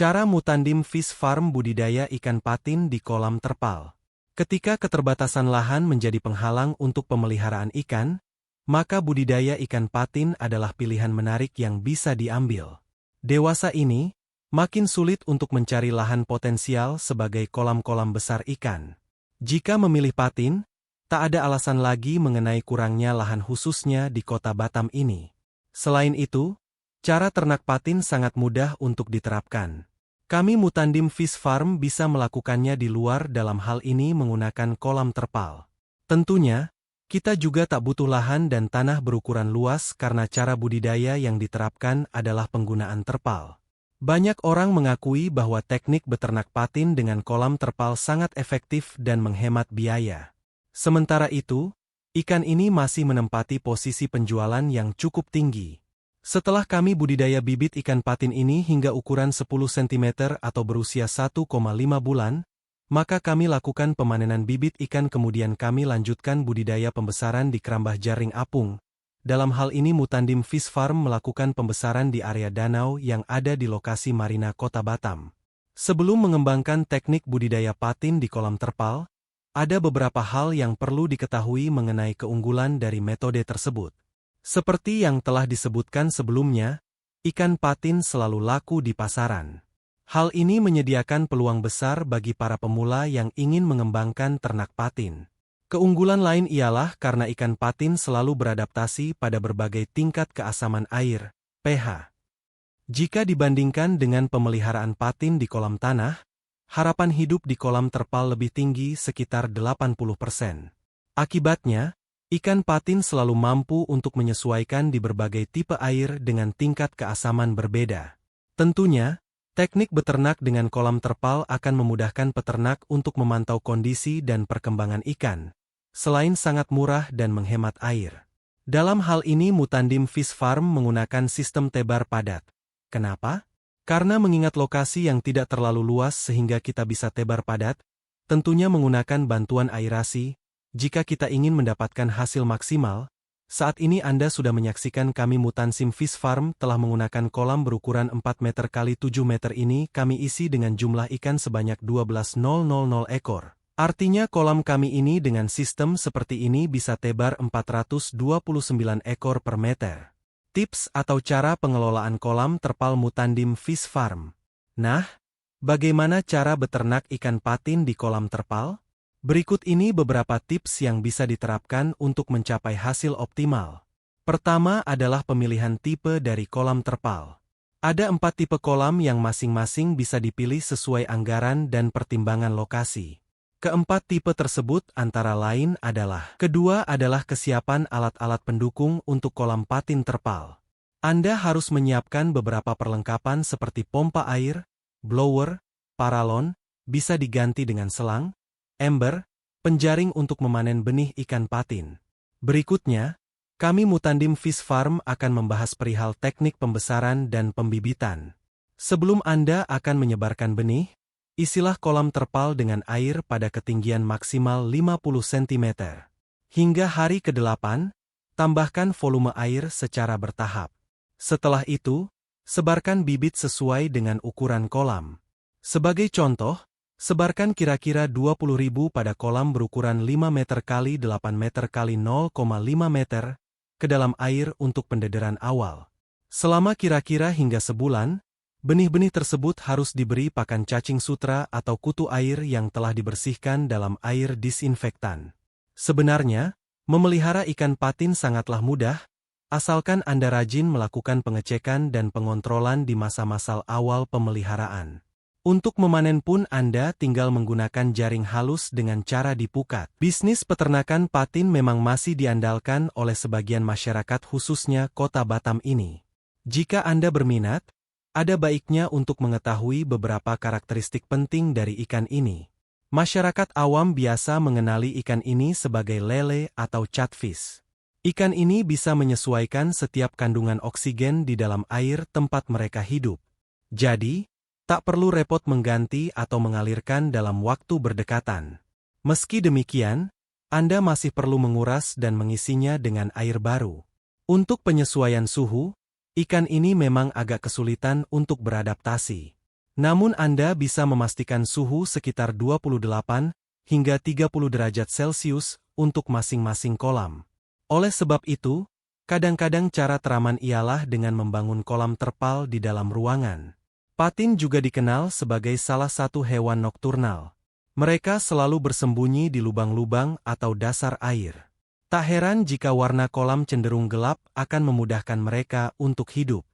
Cara Mutandim Fish Farm budidaya ikan patin di kolam terpal. Ketika keterbatasan lahan menjadi penghalang untuk pemeliharaan ikan, maka budidaya ikan patin adalah pilihan menarik yang bisa diambil. Dewasa ini, makin sulit untuk mencari lahan potensial sebagai kolam-kolam besar ikan. Jika memilih patin, tak ada alasan lagi mengenai kurangnya lahan khususnya di kota Batam ini. Selain itu, cara ternak patin sangat mudah untuk diterapkan. Kami Mutandim Fish Farm bisa melakukannya di luar dalam hal ini menggunakan kolam terpal. Tentunya, kita juga tak butuh lahan dan tanah berukuran luas karena cara budidaya yang diterapkan adalah penggunaan terpal. Banyak orang mengakui bahwa teknik beternak patin dengan kolam terpal sangat efektif dan menghemat biaya. Sementara itu, ikan ini masih menempati posisi penjualan yang cukup tinggi. Setelah kami budidaya bibit ikan patin ini hingga ukuran 10 cm atau berusia 1,5 bulan, maka kami lakukan pemanenan bibit ikan kemudian kami lanjutkan budidaya pembesaran di kerambah jaring apung. Dalam hal ini Mutandim Fish Farm melakukan pembesaran di area danau yang ada di lokasi Marina Kota Batam. Sebelum mengembangkan teknik budidaya patin di kolam terpal, ada beberapa hal yang perlu diketahui mengenai keunggulan dari metode tersebut. Seperti yang telah disebutkan sebelumnya, ikan patin selalu laku di pasaran. Hal ini menyediakan peluang besar bagi para pemula yang ingin mengembangkan ternak patin. Keunggulan lain ialah karena ikan patin selalu beradaptasi pada berbagai tingkat keasaman air, pH. Jika dibandingkan dengan pemeliharaan patin di kolam tanah, harapan hidup di kolam terpal lebih tinggi sekitar 80%. Akibatnya, ikan patin selalu mampu untuk menyesuaikan di berbagai tipe air dengan tingkat keasaman berbeda. Tentunya, teknik beternak dengan kolam terpal akan memudahkan peternak untuk memantau kondisi dan perkembangan ikan, selain sangat murah dan menghemat air. Dalam hal ini Mutandim Fish Farm menggunakan sistem tebar padat. Kenapa? Karena mengingat lokasi yang tidak terlalu luas sehingga kita bisa tebar padat, tentunya menggunakan bantuan airasi. Jika kita ingin mendapatkan hasil maksimal, saat ini Anda sudah menyaksikan kami Mutandim Fish Farm telah menggunakan kolam berukuran 4 meter x 7 meter ini kami isi dengan jumlah ikan sebanyak 12.000 ekor. Artinya kolam kami ini dengan sistem seperti ini bisa tebar 429 ekor per meter. Tips atau cara pengelolaan kolam terpal Mutandim Fish Farm. Nah, bagaimana cara beternak ikan patin di kolam terpal? Berikut ini beberapa tips yang bisa diterapkan untuk mencapai hasil optimal. Pertama adalah pemilihan tipe dari kolam terpal. Ada 4 tipe kolam yang masing-masing bisa dipilih sesuai anggaran dan pertimbangan lokasi. Keempat tipe tersebut antara lain adalah: kedua adalah kesiapan alat-alat pendukung untuk kolam patin terpal. Anda harus menyiapkan beberapa perlengkapan seperti pompa air, blower, paralon, bisa diganti dengan selang, ember, penjaring untuk memanen benih ikan patin. Berikutnya, kami Mutandim Fish Farm akan membahas perihal teknik pembesaran dan pembibitan. Sebelum Anda akan menyebarkan benih, isilah kolam terpal dengan air pada ketinggian maksimal 50 cm. Hingga hari ke-8, tambahkan volume air secara bertahap. Setelah itu, sebarkan bibit sesuai dengan ukuran kolam. Sebagai contoh, sebarkan kira-kira 20.000 pada kolam berukuran 5 meter x 8 meter x 0,5 meter ke dalam air untuk pendederan awal. Selama kira-kira hingga sebulan, benih-benih tersebut harus diberi pakan cacing sutra atau kutu air yang telah dibersihkan dalam air disinfektan. Sebenarnya, memelihara ikan patin sangatlah mudah, asalkan Anda rajin melakukan pengecekan dan pengontrolan di masa-masa awal pemeliharaan. Untuk memanen pun Anda tinggal menggunakan jaring halus dengan cara dipukat. Bisnis peternakan patin memang masih diandalkan oleh sebagian masyarakat khususnya Kota Batam ini. Jika Anda berminat, ada baiknya untuk mengetahui beberapa karakteristik penting dari ikan ini. Masyarakat awam biasa mengenali ikan ini sebagai lele atau catfish. Ikan ini bisa menyesuaikan setiap kandungan oksigen di dalam air tempat mereka hidup. Jadi, tak perlu repot mengganti atau mengalirkan dalam waktu berdekatan. Meski demikian, Anda masih perlu menguras dan mengisinya dengan air baru. Untuk penyesuaian suhu, ikan ini memang agak kesulitan untuk beradaptasi. Namun Anda bisa memastikan suhu sekitar 28 hingga 30 derajat Celcius untuk masing-masing kolam. Oleh sebab itu, kadang-kadang cara teraman ialah dengan membangun kolam terpal di dalam ruangan. Patin juga dikenal sebagai salah satu hewan nokturnal. Mereka selalu bersembunyi di lubang-lubang atau dasar air. Tak heran jika warna kolam cenderung gelap akan memudahkan mereka untuk hidup.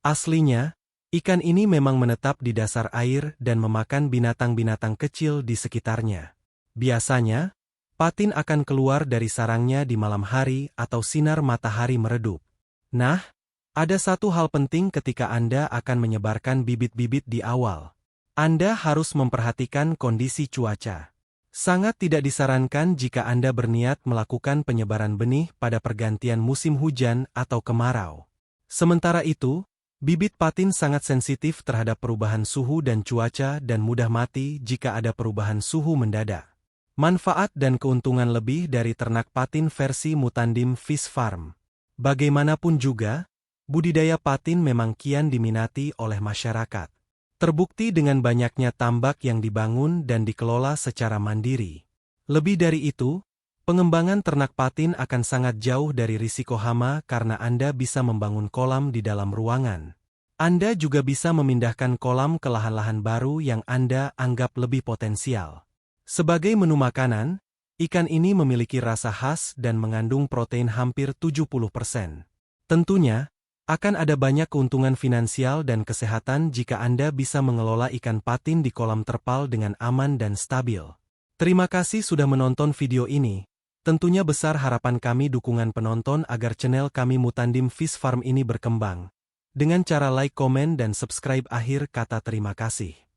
Aslinya, ikan ini memang menetap di dasar air dan memakan binatang-binatang kecil di sekitarnya. Biasanya, patin akan keluar dari sarangnya di malam hari atau sinar matahari meredup. Nah, ada satu hal penting ketika Anda akan menyebarkan bibit-bibit di awal. Anda harus memperhatikan kondisi cuaca. Sangat tidak disarankan jika Anda berniat melakukan penyebaran benih pada pergantian musim hujan atau kemarau. Sementara itu, bibit patin sangat sensitif terhadap perubahan suhu dan cuaca dan mudah mati jika ada perubahan suhu mendadak. Manfaat dan keuntungan lebih dari ternak patin versi Mutandim Fish Farm. Bagaimanapun juga, budidaya patin memang kian diminati oleh masyarakat. Terbukti dengan banyaknya tambak yang dibangun dan dikelola secara mandiri. Lebih dari itu, pengembangan ternak patin akan sangat jauh dari risiko hama karena Anda bisa membangun kolam di dalam ruangan. Anda juga bisa memindahkan kolam ke lahan-lahan baru yang Anda anggap lebih potensial. Sebagai menu makanan, ikan ini memiliki rasa khas dan mengandung protein hampir 70%. Tentunya, akan ada banyak keuntungan finansial dan kesehatan jika Anda bisa mengelola ikan patin di kolam terpal dengan aman dan stabil. Terima kasih sudah menonton video ini. Tentunya besar harapan kami dukungan penonton agar channel kami Mutandim Fish Farm ini berkembang. Dengan cara like, komen, dan subscribe. Akhir kata terima kasih.